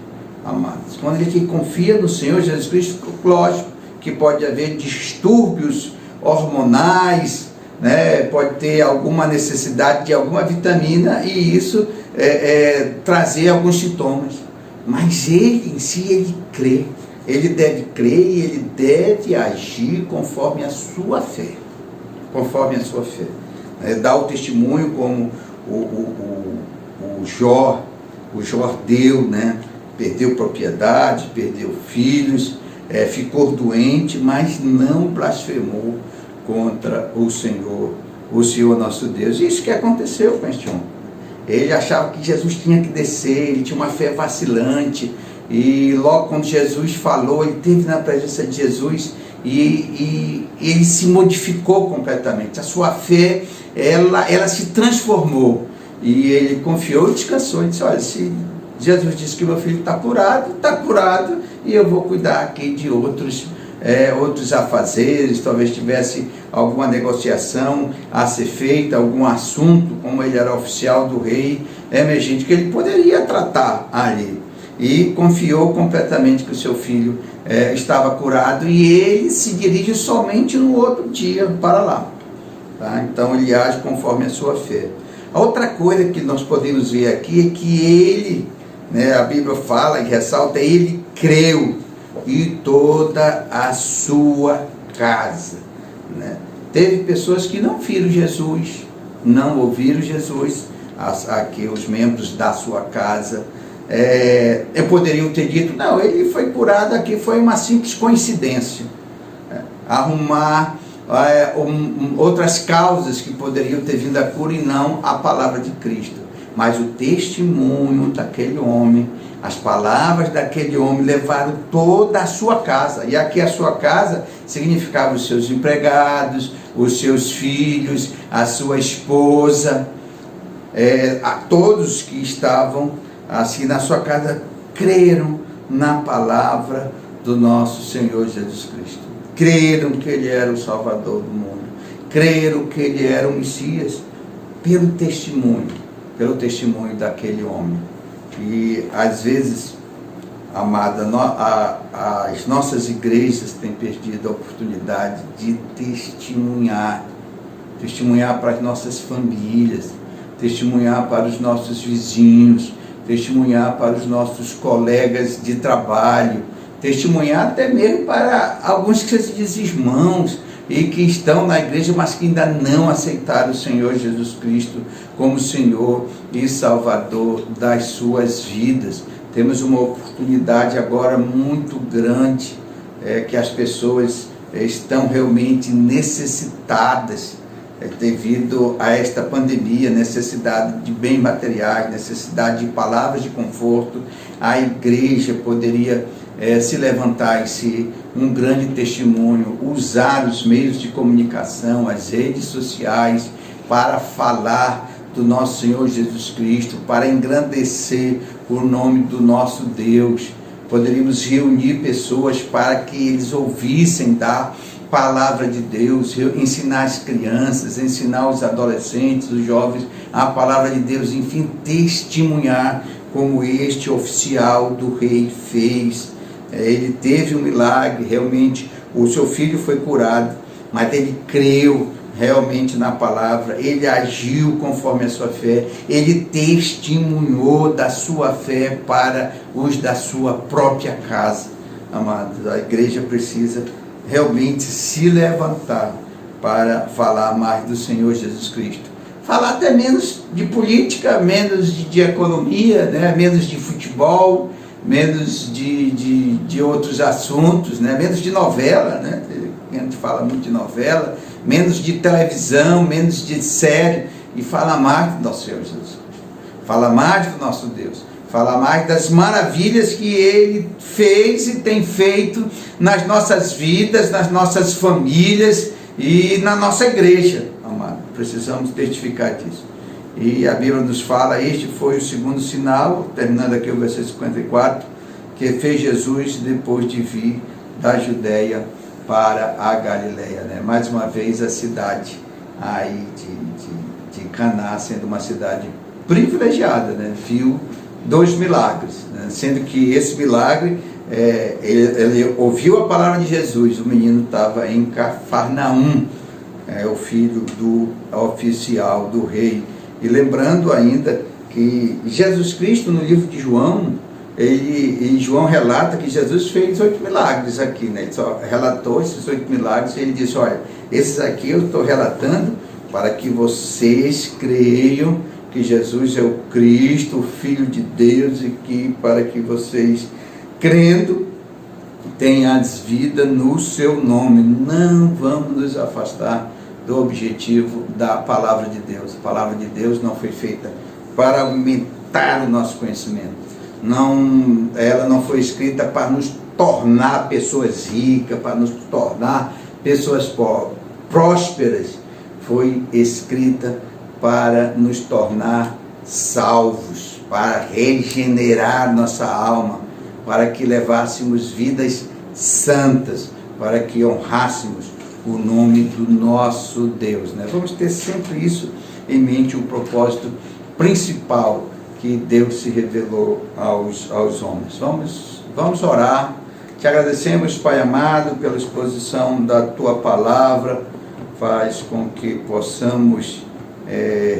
amados, quando ele confia no Senhor Jesus Cristo, lógico que pode haver distúrbios hormonais, né? Pode ter alguma necessidade de alguma vitamina e isso trazer alguns sintomas. Mas ele em si, ele crê. Ele deve crer e ele deve agir conforme a sua fé. Conforme a sua fé. Dar o testemunho como o Jó deu, né? Perdeu propriedade, perdeu filhos, ficou doente, mas não blasfemou contra o Senhor nosso Deus. Isso que aconteceu com este homem. Ele achava que Jesus tinha que descer, ele tinha uma fé vacilante, e logo quando Jesus falou, ele esteve na presença de Jesus e ele se modificou completamente. A sua fé, ela se transformou, e ele confiou e descansou. Ele disse: olha, se Jesus disse que meu filho está curado, e eu vou cuidar aqui de outros afazeres. Talvez tivesse alguma negociação a ser feita, algum assunto, como ele era oficial do rei, minha gente, que ele poderia tratar ali. E confiou completamente que o seu filho estava curado, e ele se dirige somente no outro dia para lá. Tá? Então ele age conforme a sua fé. A outra coisa que nós podemos ver aqui é que ele, a Bíblia fala e ressalta, ele creu, e toda a sua casa. Teve pessoas que não viram Jesus, não ouviram Jesus, aqui os membros da sua casa poderiam ter dito: não, ele foi curado aqui, foi uma simples coincidência. Arrumar outras causas que poderiam ter vindo a cura, e não a palavra de Cristo. Mas o testemunho daquele homem, as palavras daquele homem levaram toda a sua casa. E aqui a sua casa significava os seus empregados, os seus filhos, a sua esposa, a todos que estavam assim na sua casa, creram na palavra do nosso Senhor Jesus Cristo. Creram que ele era o Salvador do mundo. Creram que ele era o Messias pelo testemunho daquele homem. E às vezes, amada, as nossas igrejas têm perdido a oportunidade de testemunhar para as nossas famílias, testemunhar para os nossos vizinhos, testemunhar para os nossos colegas de trabalho, testemunhar até mesmo para alguns que se dizem irmãos e que estão na igreja, mas que ainda não aceitaram o Senhor Jesus Cristo como Senhor e Salvador das suas vidas. Temos uma oportunidade agora muito grande, que as pessoas estão realmente necessitadas, devido a esta pandemia, necessidade de bens materiais, necessidade de palavras de conforto. A igreja poderia se levantar e ser um grande testemunho, usar os meios de comunicação, as redes sociais, para falar do nosso Senhor Jesus Cristo, para engrandecer o nome do nosso Deus. Poderíamos reunir pessoas para que eles ouvissem da palavra de Deus, ensinar as crianças, ensinar os adolescentes, os jovens a palavra de Deus, enfim, testemunhar como este oficial do rei fez. Ele teve um milagre, realmente o seu filho foi curado, mas ele creu realmente na palavra, ele agiu conforme a sua fé, ele testemunhou da sua fé para os da sua própria casa. Amados, a igreja precisa realmente se levantar para falar mais do Senhor Jesus Cristo. Falar até menos de política, menos de economia, menos de futebol, menos de outros assuntos, menos de novela, a gente fala muito de novela, menos de televisão, menos de série, e fala mais do nosso Senhor Jesus, fala mais do nosso Deus, fala mais das maravilhas que Ele fez e tem feito nas nossas vidas, nas nossas famílias e na nossa igreja, amado. Precisamos testificar disso. E a Bíblia nos fala: este foi o segundo sinal, terminando aqui o versículo 54, que fez Jesus depois de vir da Judéia para a Galileia. Mais uma vez a cidade aí de Caná, sendo uma cidade privilegiada, viu 2 milagres, sendo que esse milagre, ele ouviu a palavra de Jesus. O menino estava em Cafarnaum, o filho do oficial do rei. E lembrando ainda que Jesus Cristo, no livro de João, João relata que Jesus fez 8 milagres aqui, Ele só relatou esses 8 milagres, e ele disse: olha, esses aqui eu estou relatando para que vocês creiam que Jesus é o Cristo, o Filho de Deus, e que para que vocês, crendo, tenham vida no seu nome. Não vamos nos afastar do objetivo da palavra de Deus. A palavra de Deus não foi feita para aumentar o nosso conhecimento, ela não foi escrita para nos tornar pessoas ricas, para nos tornar pessoas prósperas. Foi escrita para nos tornar salvos, para regenerar nossa alma, para que levássemos vidas santas, para que honrássemos o nome do nosso Deus, né? Vamos ter sempre isso em mente, o propósito principal que Deus se revelou aos homens. Vamos orar. Te agradecemos, Pai amado, pela exposição da Tua Palavra. Faz com que possamos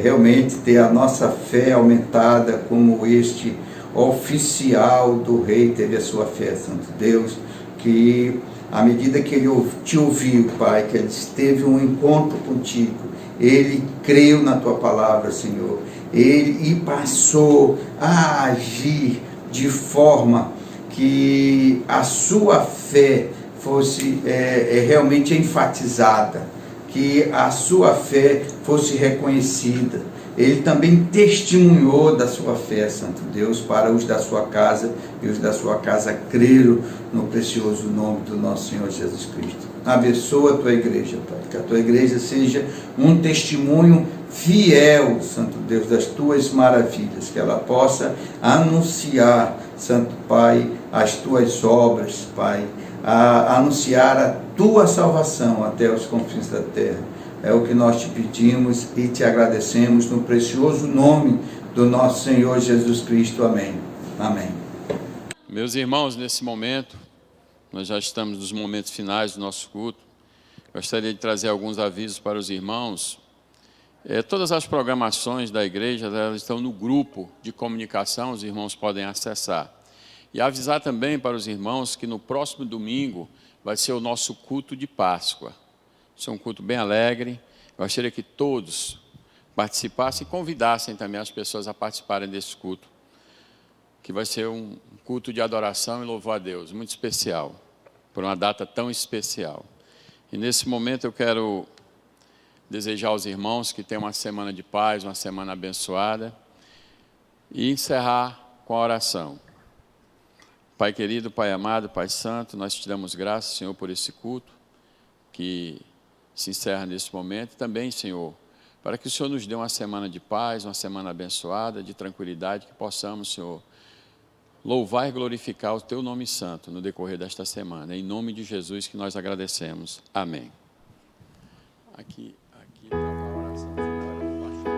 realmente ter a nossa fé aumentada, como este oficial do Rei teve a sua fé, Santo Deus, que à medida que ele te ouviu, Pai, que ele teve um encontro contigo, ele creu na Tua Palavra, Senhor, e passou a agir de forma que a sua fé fosse realmente enfatizada, que a sua fé fosse reconhecida. Ele também testemunhou da sua fé, Santo Deus, para os da sua casa, e os da sua casa creram no precioso nome do nosso Senhor Jesus Cristo. Abençoa a Tua igreja, Pai, que a Tua igreja seja um testemunho fiel, Santo Deus, das Tuas maravilhas, que ela possa anunciar, Santo Pai, as Tuas obras, Pai, a anunciar a Tua salvação até os confins da terra. É o que nós te pedimos e te agradecemos no precioso nome do nosso Senhor Jesus Cristo. Amém. Amém. Meus irmãos, nesse momento, nós já estamos nos momentos finais do nosso culto. Gostaria de trazer alguns avisos para os irmãos. Todas as programações da igreja, elas estão no grupo de comunicação, os irmãos podem acessar. E avisar também para os irmãos que no próximo domingo vai ser o nosso culto de Páscoa. Isso é um culto bem alegre. Gostaria que todos participassem e convidassem também as pessoas a participarem desse culto, que vai ser um culto de adoração e louvor a Deus, muito especial, por uma data tão especial. E nesse momento eu quero desejar aos irmãos que tenham uma semana de paz, uma semana abençoada, e encerrar com a oração. Pai querido, Pai amado, Pai santo, nós te damos graças, Senhor, por esse culto que se encerra nesse momento. Também, Senhor, para que o Senhor nos dê uma semana de paz, uma semana abençoada, de tranquilidade, que possamos, Senhor, louvar e glorificar o Teu nome santo no decorrer desta semana. Em nome de Jesus que nós agradecemos. Amém. Aqui está a oração final do pastor.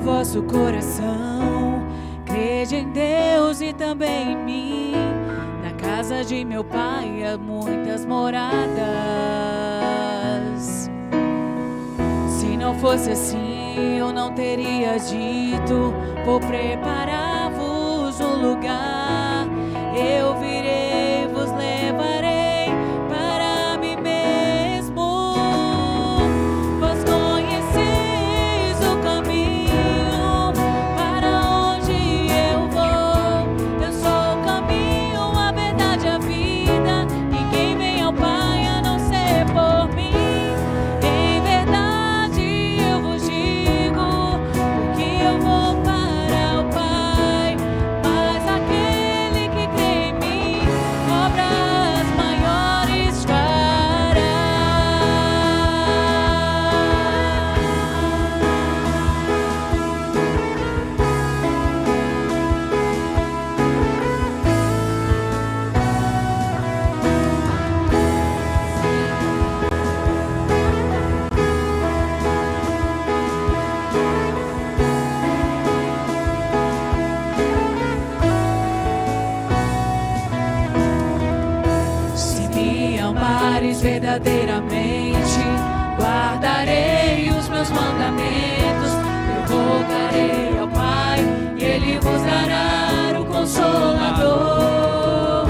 Vosso coração, crede em Deus e também em mim. Na casa de meu pai há muitas moradas. Se não fosse assim, eu não teria dito: vou preparar-vos um lugar. Eu virei, vos levarei para mim mesmo. Vós conheceis o caminho Em verdadeiramente guardarei os meus mandamentos. Eu rogarei ao Pai e Ele vos dará o Consolador,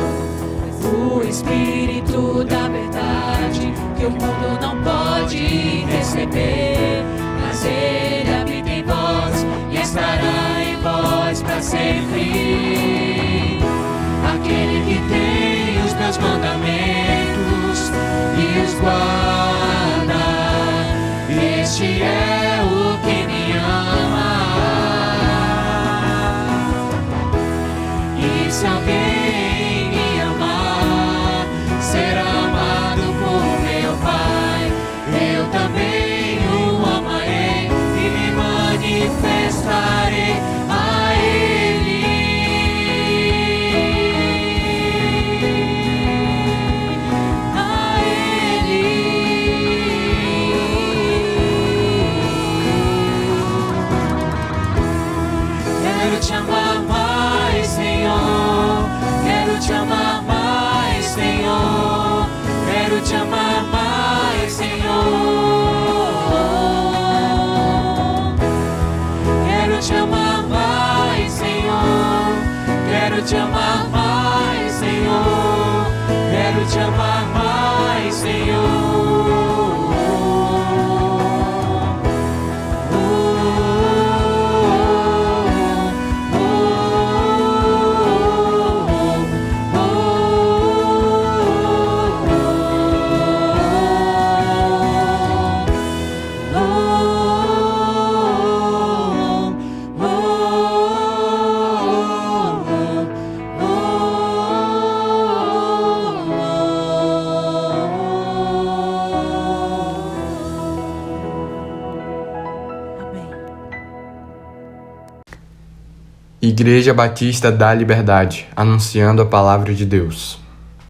o Espírito da verdade, que o mundo não pode receber, mas Ele habita em vós e estará em vós para sempre. Aquele que tem os meus mandamentos e os guarda, este é o que me ama. E se alguém me amar, será amado por meu Pai. Eu também o amarei e me manifestarei a Ele. A Ele. Quero te amar mais, Senhor. Quero te amar mais, Senhor. Quero te amar mais, Senhor. Quero te amar mais, Senhor. Quero te amar mais, Senhor. Quero te amar mais, Senhor. Igreja Batista da Liberdade, anunciando a palavra de Deus.